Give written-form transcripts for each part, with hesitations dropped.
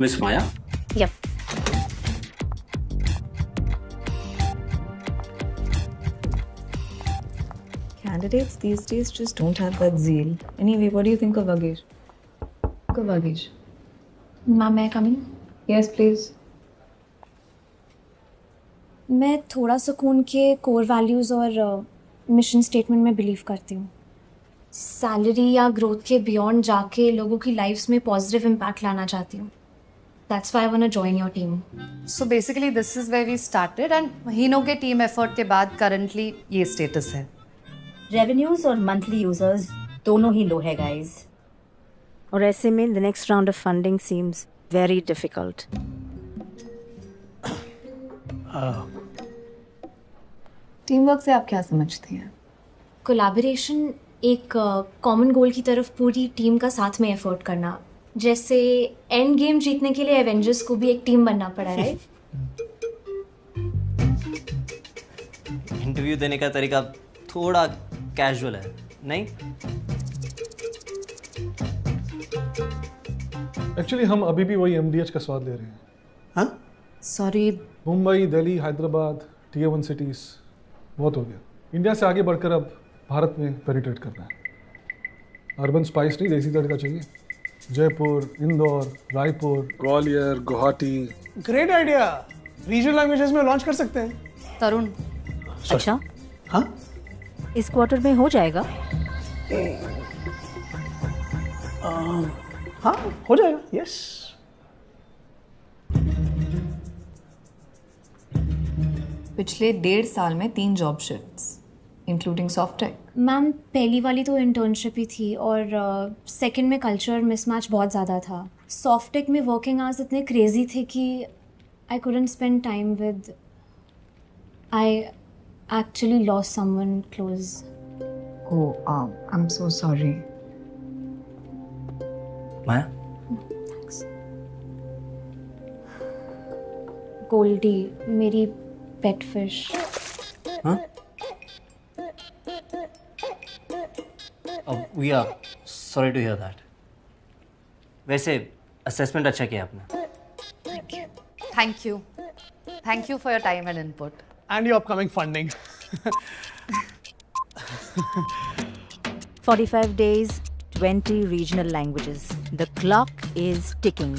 Miss Maya? Yep. Candidates these days just don't have that zeal. Anyway, what do you think of Vagesh? Ma'am, may I come in? Yes, please. मैं थोड़ा सुकून के core values और mission statement में believe करती हूँ. Salary या growth के बियॉन्ड जाके लोगों की लाइफ्स में पॉजिटिव इम्पैक्ट लाना चाहती हूँ. That's why I want to join your team. So basically this is where we started and महीनों के टीम एफर्ट के बाद currently ये स्टेटस है. रेवेन्यूज और मंथली यूजर्स दोनों ही लो है गाइस, और ऐसे में the next round of funding seems very difficult. Team work से आप क्या समझती हैं? कोलैबोरेशन एक कॉमन गोल की तरफ पूरी टीम का साथ में एफर्ट करना. जैसे एंड गेम जीतने के लिए एवेंजर्स को भी एक टीम बनना पड़ा, राइट? इंटरव्यू देने का तरीका थोड़ा कैजुअल है, नहीं? एक्चुअली हम अभी भी वही MDH का स्वाद ले रहे हैं. हाँ? Sorry. Mumbai, Delhi, Hyderabad, Tier 1 cities बहुत हो गया. इंडिया से आगे बढ़कर अब भारत में पेनिट्रेट करना है. अर्बन स्पाइस नहीं, देसी तड़का चाहिए. Jaipur, Indore, Raipur, Gwalior, Guwahati. Great idea. Regional languages में लॉन्च कर सकते हैं. तरुण. अच्छा, हाँ? इस क्वार्टर में हो जाएगा? हाँ, हो जाएगा. यस. पिछले 1.5 साल में 3 job shifts including Softtech. Ma'am, पहली वाली तो इंटर्नशिप ही थी और सेकंड में कल्चर मिसमैच बहुत ज़्यादा था. सॉफ्टटेक में वर्किंग आवर्स इतने क्रेजी थे कि I couldn't spend time with. I actually lost someone close. Oh, I'm so sorry. माया? गोल्डी, मेरी पेट फिश. हाँ? We are sorry to hear that. वैसे असेसमेंट अच्छा किया आपने. Thank you. Thank you for your time and input. And your upcoming funding. 45 days, 20 regional languages. The clock is ticking.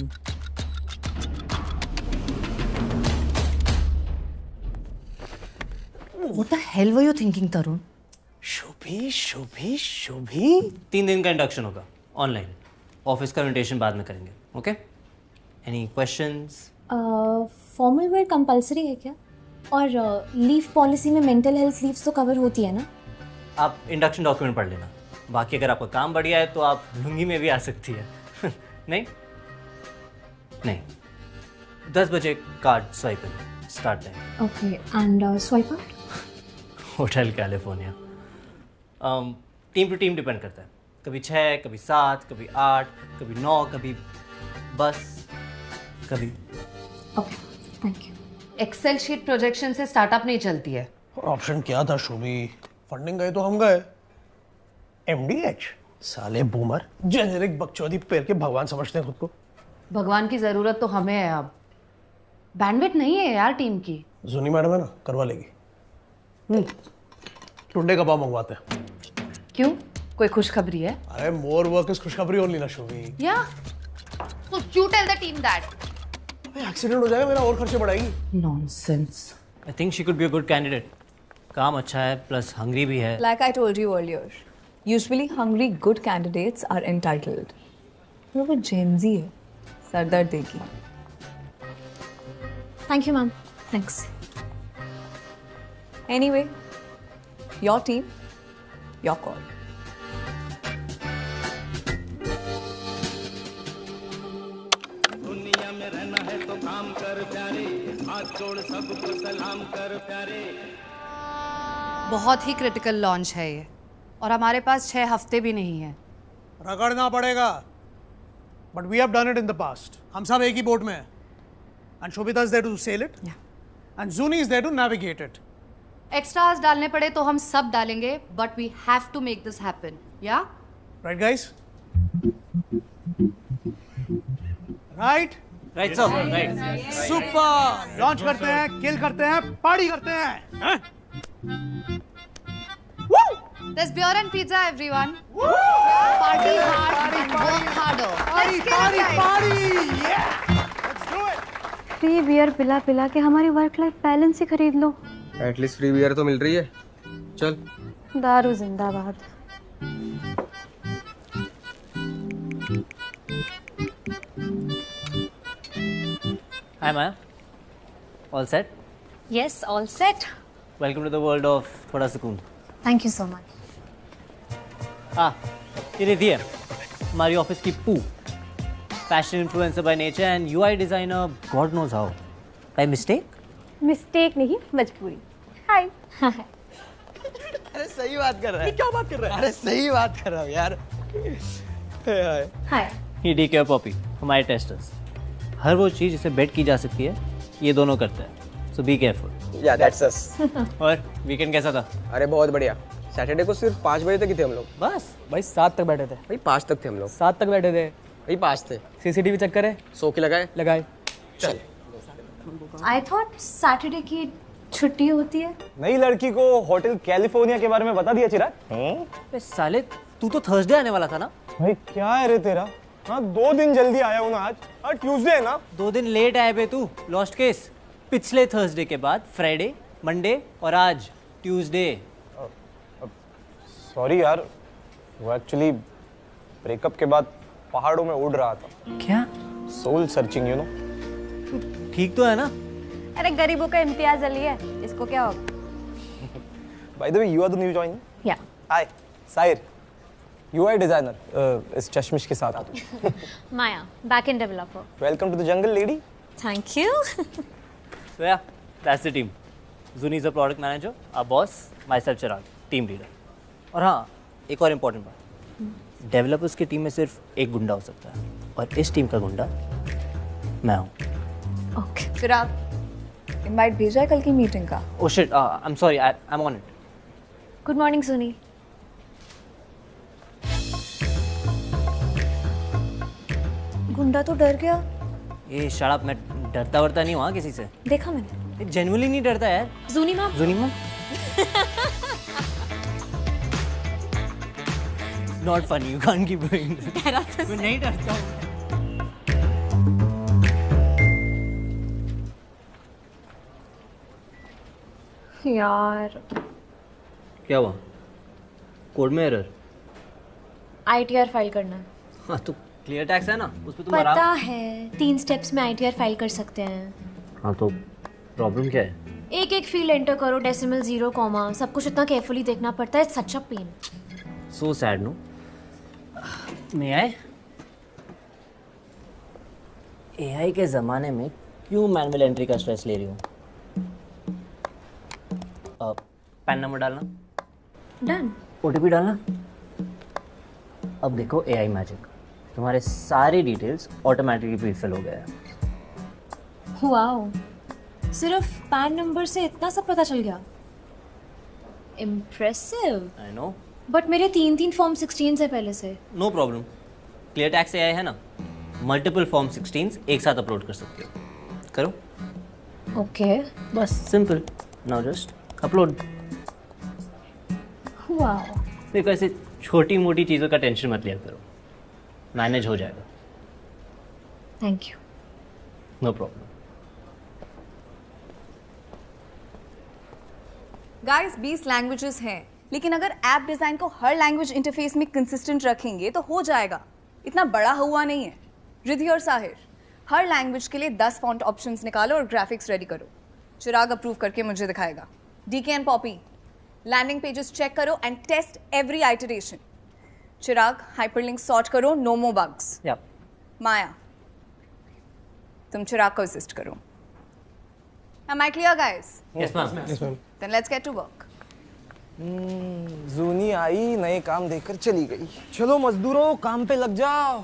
What the hell were you thinking, Tarun? Shubhi. 3 दिन का induction होगा online. Office का invitation बाद में करेंगे. Okay? Any questions? Formal wear compulsory है क्या? और लीव पॉलिसी में मेंटल हेल्थ लीव्स तो कवर होती है ना? आप इंडक्शन डॉक्यूमेंट पढ़ लेना. बाकी अगर आपका काम बढ़िया है तो आप लुंगी में भी आ सकती है. नहीं 10 बजे card swiping start time. Okay, and swipe out? Hotel California. Team to team depend करता है. कभी 6, कभी 7, कभी 8, कभी 9, कभी बस कभी. Okay, thank you. Excel sheet projection से स्टार्टअप नहीं चलती है. ऑप्शन क्या था शुभी? फंडिंग गए तो हम गए. MDH साले बूमर जेनेरिक बकचोदी पैर के भगवान समझते हैं खुद को. भगवान की जरूरत तो हमें है अब. बैंडविड्थ नहीं है यार टीम की. जूनी मैडम है ना, करवा लेगी. टुंडे कबाब मंगवाते हैं. क्यों? कोई खुशखबरी है? अरे मोर वर्क इज खुशखबरी ओनली ना शुभी. या तो you tell the team that. Accident हो जाएगा मेरा और खर्चे बढ़ाएगी. Nonsense. I think she could be a good candidate. काम अच्छा है प्लस हंग्री भी है. Like I told you earlier, usually hungry good candidates are entitled. वो Gen Z है, सरदर्द देगी. Thank you ma'am. Thanks. Anyway, your team, your call. दुनिया में रहना है तो काम कर प्यारे, हाथ जोड़ सबको सलाम कर प्यारे. बहुत ही क्रिटिकल लॉन्च है ये और हमारे पास 6 हफ्ते भी नहीं है. रगड़ना पड़ेगा. But we have done it in the past. हम सब एक ही बोट में हैं. And Shobita is there to sail it. And Juni is there to navigate it. Extras डालने पड़े तो हम सब डालेंगे, but we have to make this happen. Yeah right guys? Right? Right sir, right. Super, launch करते हैं, किल करते हैं, पार्टी करते हैं। There's beer and pizza, everyone. Party hard and work harder. Party, yeah! Let's do it. Free beer पिला पिला के हमारी वर्क लाइफ बैलेंस ही खरीद लो। एटलीस्ट फ्री बियर तो मिल रही है। चल। दारू जिंदाबाद। Hi Maya, all set? Yes, all set. Welcome to the world of थोड़ा सुकून। Thank you so much. ये रहती है हमारी ऑफिस की पू, fashion influencer by nature and UI designer God knows how. By mistake? Mistake नहीं, मजबूरी। हाय। अरे सही बात कर रहा है। क्या बात कर रहा है? अरे सही बात कर रहा हूँ यार। हाय। ही डी केयर पॉपी, हमारे टेस्टर्स। हर वो चीज़ जिसे बेट की जा सकती है ये दोनों करते हैं, सो बी केयरफुल। या दैट्स अस। और वीकेंड कैसा था? अरे बहुत बढ़िया। सैटरडे को सिर्फ 5 बजे तक ही थे हम लोग। बस भाई 7 तक बैठे थे। भाई 5 तक थे हम लोग। 7 तक बैठे थे। भाई 5 थे। सीसीटीवी चेक करे? 100 की लगाए। चल। I thought Saturday की छुट्टी होती है। नई लड़की को होटल कैलिफोर्निया के बारे में बता दिया चिराग? अरे साले तू तो थर्सडे आने वाला था ना? भाई क्या है रे तेरा? हाँ 2 दिन जल्दी आया हूँ ना आज। ट्यूसडे है ना? 2 दिन लेट आए बे तू, लॉस्ट केस। पिछले थर्सडे के बाद फ्राइडे, मंडे और आज ट्यूसडे। सॉरी यार, वो एक्चुअली ब्रेकअप के बाद पहाड़ों में उड़ रहा था। क्या? Soul searching you know. ठीक तो है ना? अरे गरीबों का इम्तियाज अली है, इसको क्या होगा? By the way you are the new join? Yeah. Hi Sahir, UI designer इस चश्मिश के साथ। Maya, backend developer. Welcome to the jungle lady. Thank you. So yeah, that's the team. Zuni is the product manager, our boss, myself Chirag, team leader. और हाँ, एक और important बात, developers की टीम में सिर्फ एक गुंडा हो सकता है और इस टीम का गुंडा मैं हूँ। ओके। चिराग, इनवाइट भेजा है कल की मीटिंग का? Oh shit, I'm sorry, I'm on it. Good morning सुनी। गुंडा तो डर गया। ये शराब, मैं डरता वरता नहीं हुआ किसी से। देखा मैंने। जेन्युइनली नहीं डरता यार। Juni ma'am. Juni ma'am. Not funny, you can't keep doing this. मैं नहीं डरता हूँ। यार। क्या हुआ? कोड में एरर? ITR फाइल करना है। हाँ तो क्लियर टैक्स है ना, उस पे तुम पता आराम। है, 3 स्टेप्स में ITR फाइल कर सकते हैं। हाँ तो प्रॉब्लम क्या है? एक फील्ड एंटर करो, डेसिमल, 0, कॉमा, सब कुछ इतना केयरफुली देखना पड़ता है। सच अ pen. So sad, no? May I? AI के ज़माने में क्यों मैनुअल एंट्री का स्ट्रेस ले रही हूँ? पैन नंबर डालना, डन। OTP डालना। अब देखो AI मैजिक, तुम्हारे सारे डिटेल्स ऑटोमेटिकली फिल हो गए हैं। वाओ, सिर्फ पैन नंबर से इतना सब पता चल गया। इम्प्रेसिव। I know. बट मेरे 3 फॉर्म 16 है पहले से। No problem, clear tax AI है ना, मल्टीपल फॉर्म 16 एक साथ अपलोड कर सकते हो। करो। ओके। बस simple, now just upload. Wow. देखो ऐसे छोटी मोटी चीज़ों का टेंशन मत लिया करो, मैनेज हो जाएगा। Thank you. No problem. Guys 20 languages हैं, लेकिन अगर ऐप डिजाइन को हर लैंग्वेज इंटरफेस में कंसिस्टेंट रखेंगे तो हो जाएगा। इतना बड़ा हुआ नहीं है। रिद्धि और साहिर, हर लैंग्वेज के लिए 10 फॉन्ट ऑप्शंस निकालो और ग्राफिक्स रेडी करो। चिराग अप्रूव करके मुझे दिखाएगा। DK and Poppy, landing pages check करो and test every iteration. Chirag, hyperlink sort करो, नो मोर बग्स। माया, तुम चिराग को असिस्ट करो। Am I clear, guys? Yes, ma'am. Yes, ma'am. Then let's get to work. जूनी आई, नए काम देकर चली गई। चलो मजदूरों, काम पे लग जाओ।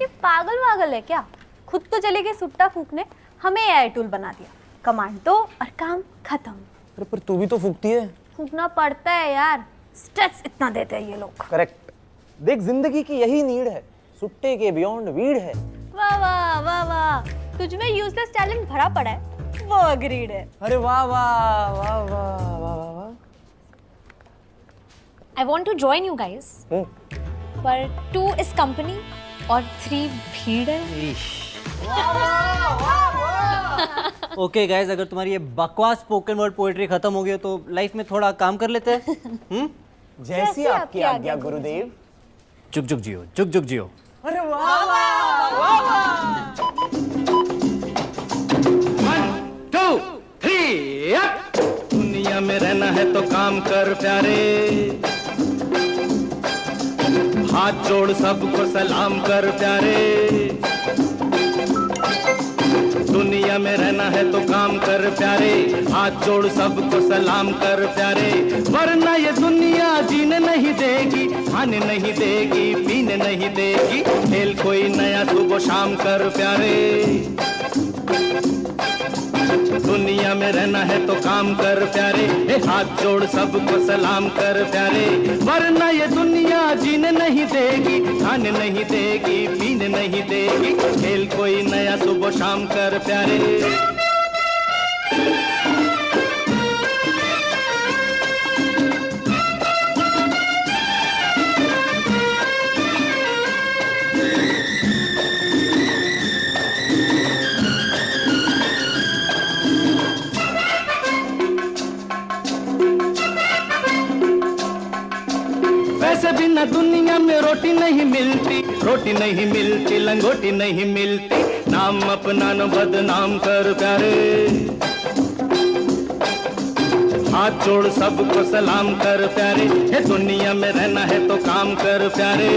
ये पागल है क्या? खुद तो चले गए सुट्टा फूकने, हमें AI टूल बना दिया। कमांड दो और काम खत्म। अरे पर तू भी तो फूकती है। फूकना पड़ता है यार, स्ट्रेस इतना देते हैं ये लोग। करेक्ट। देख जिंदगी की यही नीड है, सुट्टे के बियॉन्ड वीड है। वाह वाह वाह वाह, तुझ में यूजलेस टैलेंट भरा पड़ा है, वो अग्रीड है। अरे वाह वाह वाह वाह वाह वाह वाह। I want to join you guys. पर 2 is company और 3 भीड़ है। ओके गाइस, अगर तुम्हारी ये बकवास स्पोकन वर्ड पोएट्री खत्म हो गई तो लाइफ में थोड़ा काम कर लेते हैं। जैसी आपकी आज्ञा गुरुदेव। जुग जुग जियो, जुग जुग जियो। अरे वाह वाह वाह वाह। 1 2 3 अप। दुनिया में रहना है तो काम कर प्यारे, हाथ जोड़ सबको सलाम कर प्यारे। दुनिया में रहना है तो काम कर प्यारे, हाथ जोड़ सबको सलाम कर प्यारे, वरना ये दुनिया जीने नहीं देगी, खाने नहीं देगी, पीने नहीं देगी। खेल कोई नया सुबह शाम कर प्यारे। दुनिया में रहना है तो काम कर प्यारे, हाथ जोड़ सबको सलाम कर प्यारे, वरना ये दुनिया जीने नहीं देगी, खाने नहीं देगी, पीने नहीं देगी। खेल कोई नया सुबह शाम कर प्यारे। वैसे बिना दुनिया में रोटी नहीं मिलती, रोटी नहीं मिलती, लंगोटी नहीं मिलती। नाम अपना न बदनाम कर प्यारे, हाथ जोड़ सबको सलाम कर प्यारे। ये दुनिया में रहना है तो काम कर प्यारे।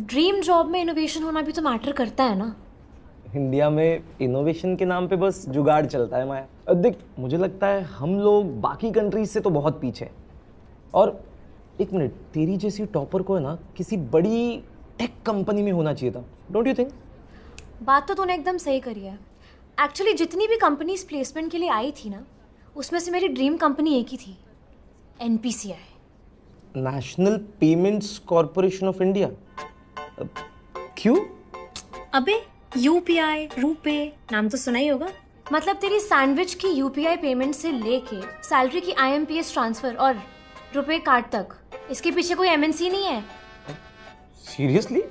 ड्रीम जॉब में इनोवेशन होना भी तो मैटर करता है ना। इंडिया में इनोवेशन के नाम पे बस जुगाड़ चलता है माया। देख, मुझे लगता है हम लोग बाकी कंट्रीज से तो बहुत पीछे हैं। और एक मिनट, तेरी जैसी टॉपर को है ना किसी बड़ी टेक कंपनी में होना चाहिए था, डोंट यू थिंक? बात तो तूने एकदम सही करी है। एक्चुअली जितनी भी कंपनीज प्लेसमेंट के लिए आई थी ना, उसमें से मेरी ड्रीम कंपनी एक ही थी, NPCI, national payments corporation of India. क्यों? अबे UPI, रुपे, नाम तो सुना ही होगा। मतलब तेरी सैंडविच की UPI पेमेंट से लेके सैलरी की IMPS ट्रांसफर और रुपए कार्ड तक, इसके पीछे कोई MNC नहीं है। सीरियसली?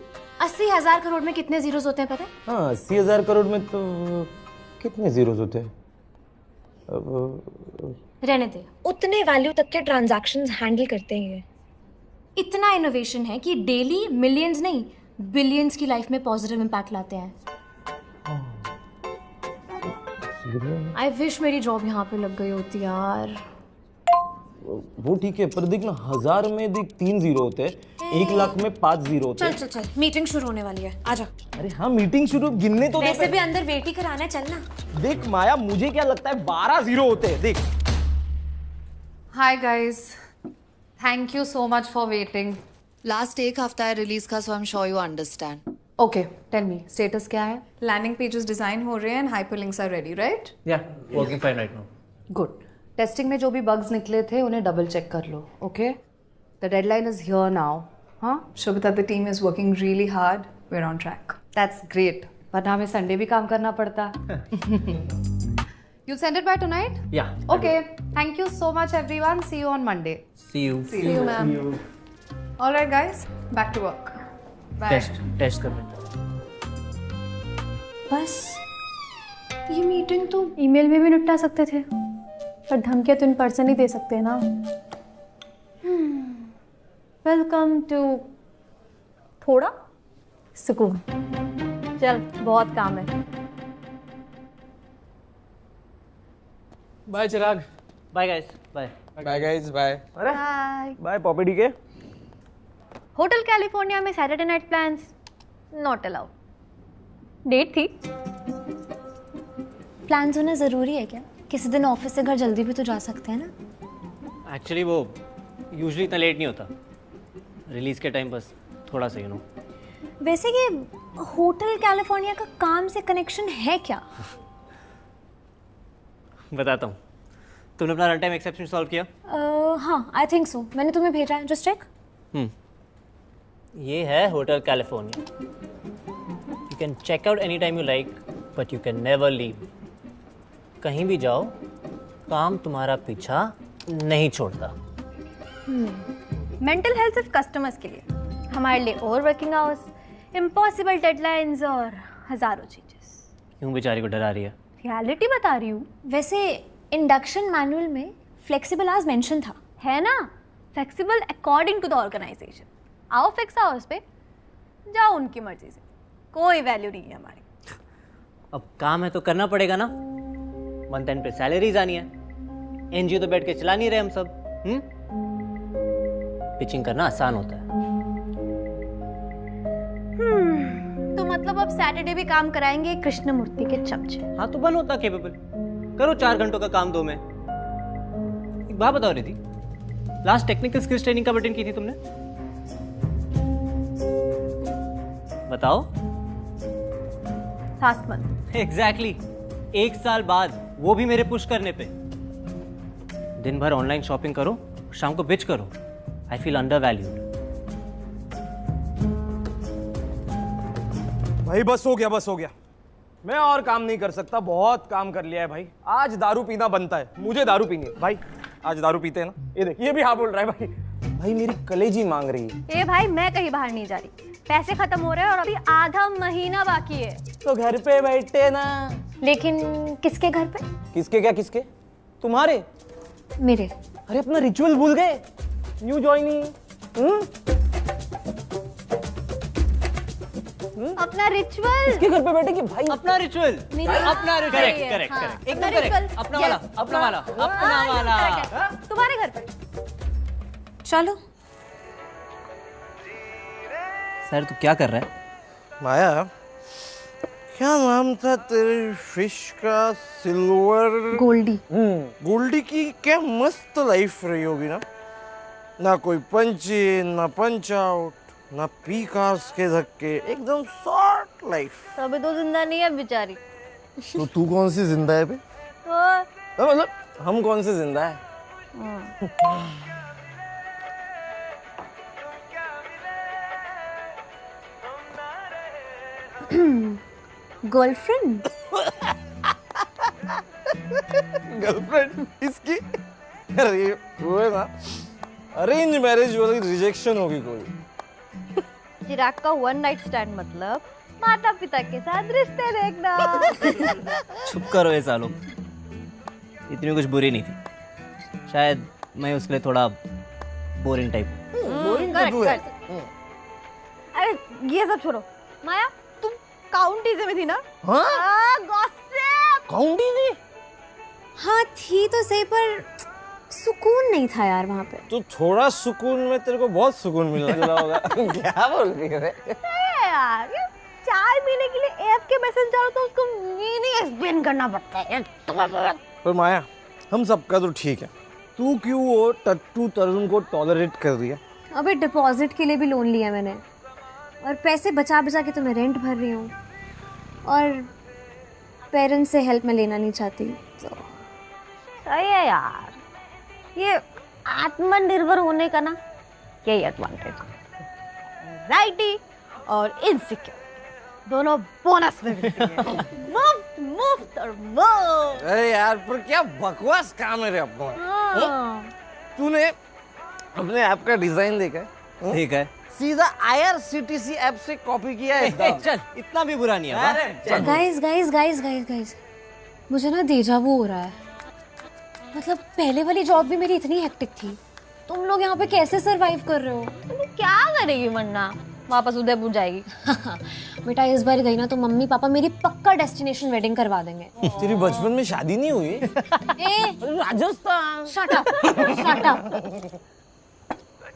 80,000 करोड़ में कितने जीरोस होते हैं पता है? हाँ, 80,000 करोड़ में तो कितने जीरोस होते हैं? रहने दे, उतने वैल्यू तक के ट्रांजैक्शंस हैंडल करते हैं। इतना इनोवेशन है कि डेली मिलियंस नहीं बिलियंस की लाइफ में पॉजिटिव इम्पैक्ट लाते हैं। आई विश मेरी जॉब यहाँ पे लग गई होती यार। वो ठीक है, पर देख ना, 1000 में देख 3 जीरो होते हैं, 1 लाख में 5 जीरो होते हैं। चल चल चल, मीटिंग शुरू होने वाली है, आजा। अरे हाँ, मीटिंग शुरू, गिनने तो वैसे भी अंदर वेट ही कराना है, चलना। देख माया, मुझे क्या लगता है 12 जीरो होते हैं, देख। Hi guys, thank you so much for waiting. Last एक हफ्ता है रिलीज का, so I am sure you understand. Okay, tell me, status क्या है? लैंडिंग पेजेस डिजाइन हो रहे हैं and hyperlinks are ready, right? Yeah, working fine right now. Good. Testing में जो भी बग्स निकले थे उन्हें डबल चेक कर लो, okay? The deadline is here now. हाँ Shobita, the team is working really hard. We're on track. That's great, वरना हमें संडे भी काम करना पड़ता। You'll send it by tonight? Yeah. Okay. Thank you so much, everyone. See you on Monday. See you. See you, ma'am. All right, guys. Back to work. Bye. Test कर लेना। बस ये मीटिंग तो email में भी निपटा सकते थे, पर धमकियाँ तो इन पर्सन ही दे सकते हैं ना। वेलकम टू थोड़ा सुकून। चल, बहुत काम है। Bye Chirag. Bye guys, bye. Bye guys, bye. अरे बाय बाय पॉपी के। होटल कैलिफोर्निया में Saturday night plans not allowed. Date थी। प्लान्स होना ज़रूरी है क्या? किसी दिन ऑफिस से घर जल्दी भी तो जा सकते हैं ना। एक्चुअली वो यूजुअली इतना लेट नहीं होता, रिलीज के टाइम बस थोड़ा सा वैसे ये होटल कैलिफोर्निया का काम से कनेक्शन है क्या? बताता हूँ। तुमने अपना रन टाइम एक्सेप्शन सॉल्व किया? हाँ, आई थिंक सो। मैंने तुम्हें भेजा है, जस्ट चेक। ये है hotel California. You can check out any time you like but you can never leave. कहीं भी जाओ, काम तुम्हारा पीछा नहीं छोड़ता। मेंटल हेल्थ सिर्फ कस्टमर्स के लिए, हमारे लिए over working hours, impossible deadlines और हजारों चीजेस। क्यों बेचारी को डरा रही है? रियलिटी बता रही हूँ। वैसे इंडक्शन मैनुअल में फ्लेक्सिबल आवर्स मेंशन था, है ना? Flexible according to the organisation. आओ फिक्स आवर्स पे, जाओ उनकी मर्जी से, कोई वैल्यू नहीं है हमारी। अब काम है तो करना पड़ेगा ना। मंथ एंड पे सैलरीज आनी है। एनजीओ तो बैठ के चला नहीं रहे हम सब। पिचिंग करना आसान होता है। तो मतलब अब सैटरडे भी काम कराएंगे कृष्णमूर्ति के चमचे। हाँ तो बन होता केपेबल। करो 4 घंटों का काम 2 में। एक बात बताओ Riddhi, last technical skills training कब अटेंड की थी तुमने? बताओ। Last month. एग्जैक्टली 1 साल बाद, वो भी मेरे पुश करने पे। दिन भर ऑनलाइन शॉपिंग करो, शाम को बिच करो। I feel under valued. भाई बस हो गया, बस हो गया। मैं और काम नहीं कर सकता, बहुत काम कर लिया है भाई। आज दारू पीना बनता है, मुझे दारू पीनी है भाई। आज दारू पीते हैं ना। ये देख, ये भी हाँ बोल रहा है भाई। भाई मेरी कलेजी मांग रही है। ए भाई, मैं कहीं बाहर नहीं जा रही, पैसे खत्म हो रहे हैं और अभी आधा महीना बाकी है। तो घर पे बैठे ना। लेकिन किसके घर पे? किसके क्या किसके? तुम्हारे? मेरे। अरे अपना रिचुअल भूल गए? New joining. अपना रिचुअल किसके घर पे बैठेगी भाई? अपना रिचुअल। अपना रिचुअल। करेक्ट करेक्ट करेक्ट, एकदम करेक्ट। अपना वाला, अपना वाला, अपना वाला। तुम्हारे घर पे। चलो। सर तू क्या कर रहा है? माया, क्या नाम था तेरे फिश का? सिल्वर गोल्डी। गोल्डी की क्या मस्त लाइफ रही होगी ना कोई पंच इन, ना पंच आउट, ना पी कार्स के धक्के, एकदम शॉर्ट लाइफ। अभी तो जिंदा नहीं है बेचारी। तो तू कौन सी जिंदा है बे? मतलब हम कौन से जिंदा है? गर्लफ्रेंड? गर्लफ्रेंड इसकी? अरे वो है ना, अरेंज मैरिज वाली रिजेक्शन होगी कोई। चिराग का 1 नाइट स्टैंड मतलब माता पिता के साथ रिश्ते देखना। चुप करो ये सालों। इतनी कुछ बुरी नहीं थी, शायद मैं उसके लिए थोड़ा बोरिंग टाइप। बोरिंग तो है। अरे ये सब छोड़ो, माया तुम काउंटी से में थी ना? हाँ? गॉसिप। काउंटी थी? हाँ थी तो सही, पर सुकून नहीं था यार वहाँ पे। तो थोड़ा सुकून में तेरे को बहुत सुकून मिला होगा। क्या बोल रही है यार? ये चाय पीने के लिए ऐप के मैसेज डालो तो उसको मीनिंग एक्सप्लेन करना पड़ता है। पर माया, हम सबका तो ठीक है, तू क्यों वो टट्टू तरुण को टॉलरेट कर रही है? अबे डिपॉजिट के लिए भी लोन लिया मैंने, और पैसे बचा बचा के तो मैं रेंट भर रही हूँ, और पेरेंट्स से हेल्प मैं लेना नहीं चाहती। तो सही है यार, ये आत्मनिर्भर होने का ना यही एडवांटेज है। एंजाइटी और इनसिक्योर दोनों बोनस में मिलती है। मुफ्त मुफ्त और मुफ्त। अरे यार, पर क्या बकवास काम है रे अपना। तूने अपने ऐप का डिजाइन देखा है? ठीक है। सीधा IRCTC ऐप से कॉपी किया है। चल, इतना भी बुरा नहीं है। Guys guys guys guys guys, मुझे ना डेजा वू हो रहा है। मतलब पहले वाली जॉब भी मेरी इतनी हेक्टिक थी, तुम लोग यहाँ पे कैसे सरवाइव कर रहे हो? तुम क्या करेगी वरना? वापस उदयपुर जाएगी। बेटा इस बार गई ना तो मम्मी पापा मेरी पक्का डेस्टिनेशन वेडिंग करवा देंगे। तेरी बचपन में शादी नहीं हुई? राजस्थान। Shut up.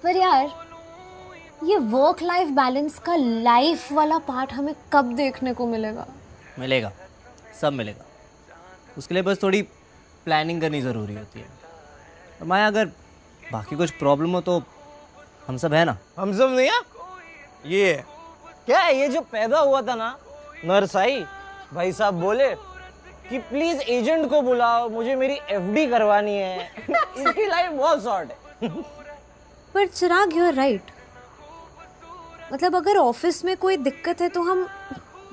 पर यार ये वर्क लाइफ बैलेंस का लाइफ वाला पार्ट हमें कब देखने को मिलेगा? मिलेगा, सब मिलेगा। उसके लिए बस थोड़ी प्लानिंग करनी ज़रूरी होती है। और माया, अगर बाकी कुछ प्रॉब्लम हो तो हम सब है ना। हम सब नहीं है? ये क्या ये जो पैदा हुआ था ना, नर्स आई, भाई साहब बोले कि प्लीज एजेंट को बुलाओ, मुझे मेरी एफडी करवानी है। इसकी लाइफ बहुत शॉर्ट है। पर चिराग, यू आर राइट। मतलब अगर ऑफिस में कोई दिक्कत है तो हम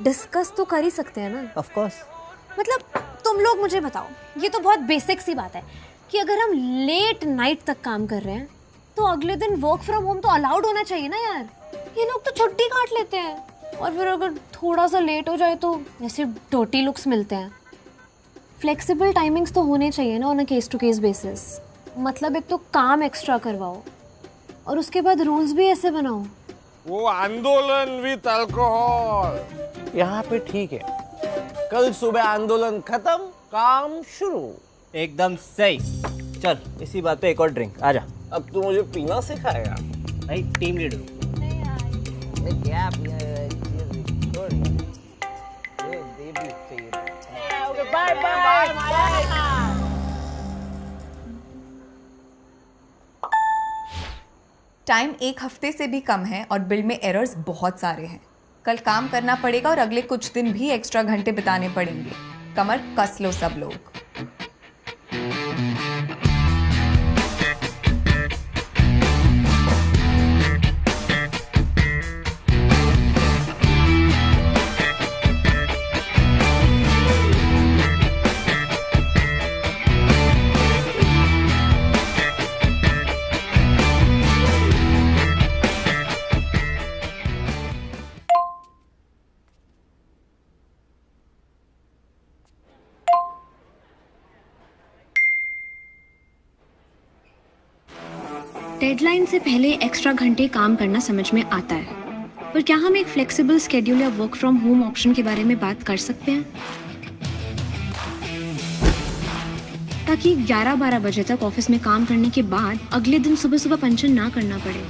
डिस्कस तो कर ही सकते हैं ना। Of course. मतलब तुम लोग मुझे बताओ, ये तो बहुत बेसिक सी बात है कि अगर हम लेट नाइट तक काम कर रहे हैं तो अगले दिन वर्क फ्रॉम होम तो अलाउड होना चाहिए ना यार। ये लोग तो छुट्टी काट लेते हैं और फिर अगर थोड़ा सा लेट हो जाए तो ऐसे डर्टी लुक्स मिलते हैं। फ्लेक्सिबल टाइमिंग्स तो होने चाहिए ना on a case to case basis. मतलब एक तो काम एक्स्ट्रा करवाओ और उसके बाद रूल्स भी ऐसे बनाओ। वो आंदोलन विद अल्कोहल यहाँ पे ठीक है, कल सुबह आंदोलन खत्म, काम शुरू। एकदम सही। चल इसी बात पे एक और ड्रिंक। आजा। अब तू मुझे पीना सिखाएगा? भाई टीम लीडर। क्या पिया है? Bye bye. टाइम 1 हफ्ते से भी कम है और बिल में एरर्स बहुत सारे हैं। कल काम करना पड़ेगा और अगले कुछ दिन भी एक्स्ट्रा घंटे बिताने पड़ेंगे। कमर कस लो सब लोग। डेडलाइन से पहले एक्स्ट्रा घंटे काम करना समझ में आता है, पर क्या हम एक फ्लेक्सिबल स्केड्यूल या वर्क फ्रॉम होम ऑप्शन के बारे में बात कर सकते हैं ताकि 11-12 बजे तक ऑफिस में काम करने के बाद अगले दिन सुबह सुबह पंचन ना करना पड़े।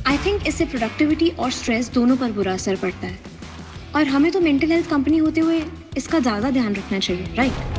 आई थिंक इससे प्रोडक्टिविटी और स्ट्रेस दोनों पर बुरा असर पड़ता है और हमें तो मेंटल हेल्थ कंपनी होते हुए इसका ज़्यादा ध्यान रखना चाहिए, राइट?